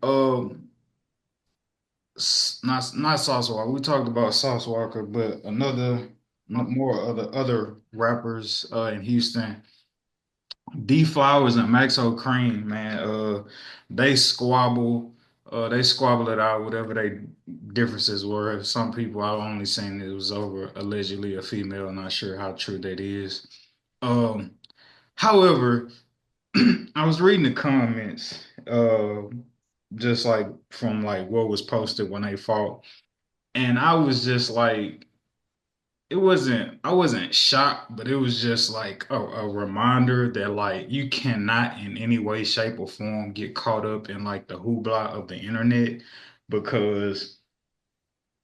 man. Not Sauce Walker. We talked about Sauce Walker, but more other rappers in Houston. DFlowers and Maxo Kream, man. They squabble. They squabble it out, whatever they differences were. Some people I only seen it was over allegedly a female. Not sure how true that is. Um, However, I was reading the comments, just like from like what was posted when they fought, and I was just like, I wasn't shocked, but it was just like a reminder that like you cannot in any way, shape, or form get caught up in like the hoopla of the internet because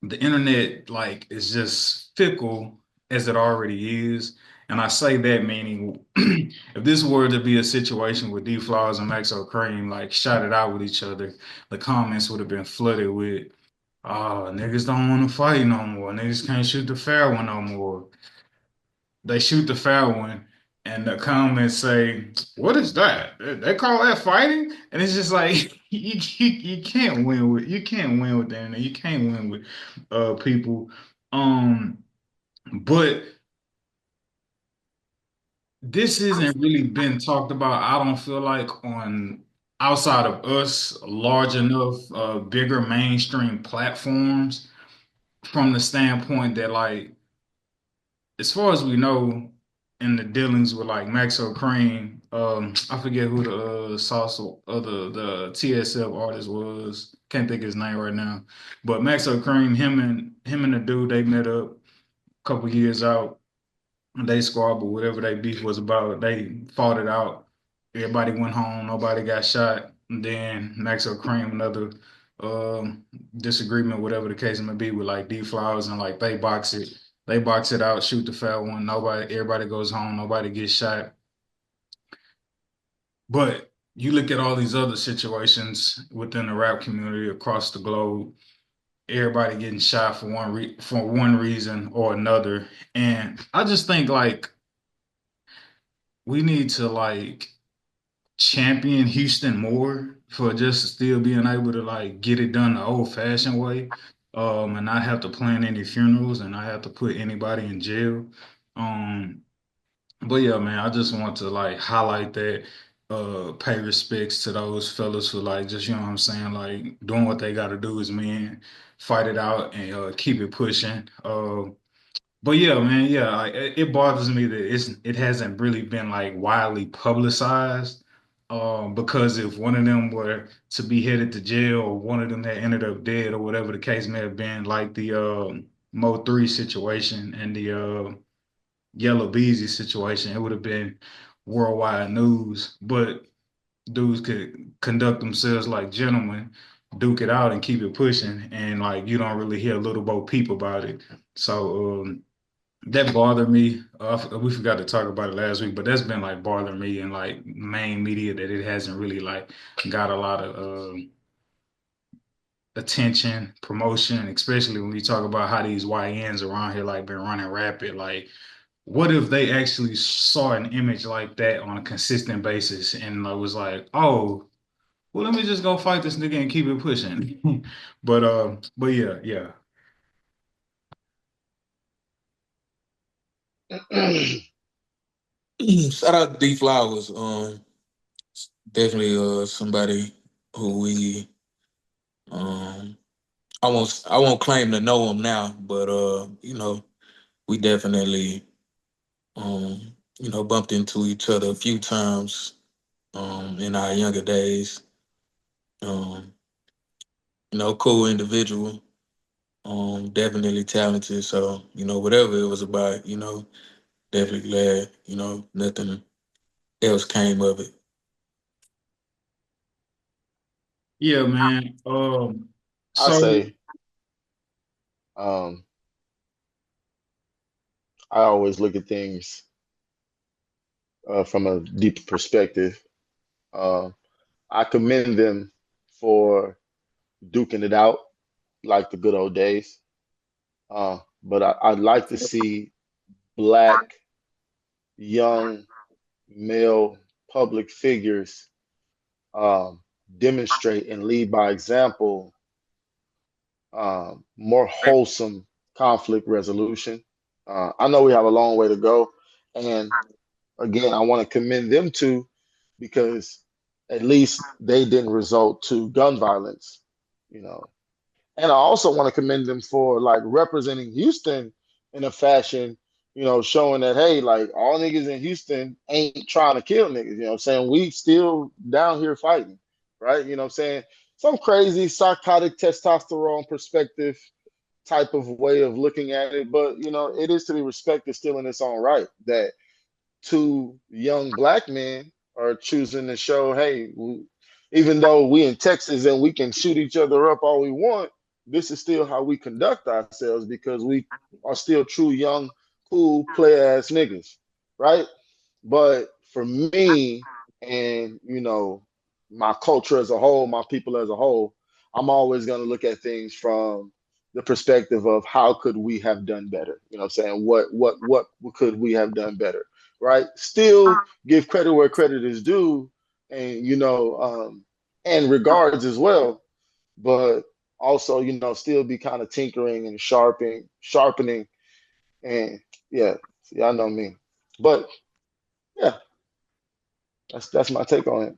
the internet like is just fickle as it already is. And I say that meaning if this were to be a situation with D Flowers and Maxo Cream like shot it out with each other, the comments would have been flooded with, oh, niggas don't want to fight no more. Niggas can't shoot the fair one no more. They shoot the fair one, and the comments say, "What is that? They call that fighting?" And it's just like you can't win with the internet. You can't win with people. Um, but this isn't really been talked about. I don't feel like on outside of us, large enough, bigger mainstream platforms. From the standpoint that like as far as we know, in the dealings with like Maxo Cream, I forget who the salsa the TSF artist was. Can't think of his name right now. But Maxo Cream, him and the dude, they met up a couple years out. They squabbled, whatever they beef was about. They fought it out. Everybody went home. Nobody got shot. And then Maxo Cream, another disagreement, whatever the case may be, with like D Flowers and like they box it. They box it out, shoot the foul one. Everybody goes home. Nobody gets shot. But you look at all these other situations within the rap community across the globe. Everybody getting shot for for one reason or another, and I just think like we need to like champion Houston more for just still being able to like get it done the old fashioned way, and not have to plan any funerals and not have to put anybody in jail. Um, but yeah, man, I just want to like highlight that, pay respects to those fellas who like just, you know what I'm saying, like doing what they got to do as men, fight it out and keep it pushing. But yeah, man, yeah, like, it bothers me that it hasn't really been like widely publicized. Because if one of them were to be headed to jail or one of them had ended up dead or whatever the case may have been, like the Mo3 situation and the Yellow Beezy situation, it would have been worldwide news. But dudes could conduct themselves like gentlemen, duke it out and keep it pushing, and like you don't really hear little bo peep about it. So that bothered me. We forgot to talk about it last week, but that's been like bothering me in like main media that it hasn't really like got a lot of attention, promotion, especially when we talk about how these YNs around here like been running rapid. Like, what if they actually saw an image like that on a consistent basis and was like, oh, well, let me just go fight this nigga and keep it pushing. But yeah, yeah. Shout out to D Flowers. Definitely somebody who we um I won't claim to know him now, but we definitely bumped into each other a few times in our younger days. Um, cool individual, definitely talented. So, whatever it was about, definitely glad, nothing else came of it. Yeah, man. I So say, um, I always look at things from a deep perspective. Uh, I commend them for duking it out like the good old days. But I'd like to see black, young, male public figures um, demonstrate and lead by example, more wholesome conflict resolution. I know we have a long way to go, and again, I want to commend them too, because at least they didn't result to gun violence, you know. And I also want to commend them for like representing Houston in a fashion, showing that hey, like all niggas in Houston ain't trying to kill niggas, you know what I'm saying? We still down here fighting, right? You know what I'm saying? Some crazy psychotic testosterone perspective type of way of looking at it, but it is to be respected still in its own right that two young black men are choosing to show, hey, even though we in Texas and we can shoot each other up all we want, this is still how we conduct ourselves because we are still true young, cool, play ass niggas, right? But for me and my culture as a whole, my people as a whole, I'm always going to look at things from the perspective of how could we have done better? You know what I'm saying? What could we have done better? Right? Still give credit where credit is due, and and regards as well, but also still be kind of tinkering and sharpening, and yeah, y'all know me. But yeah, that's my take on it.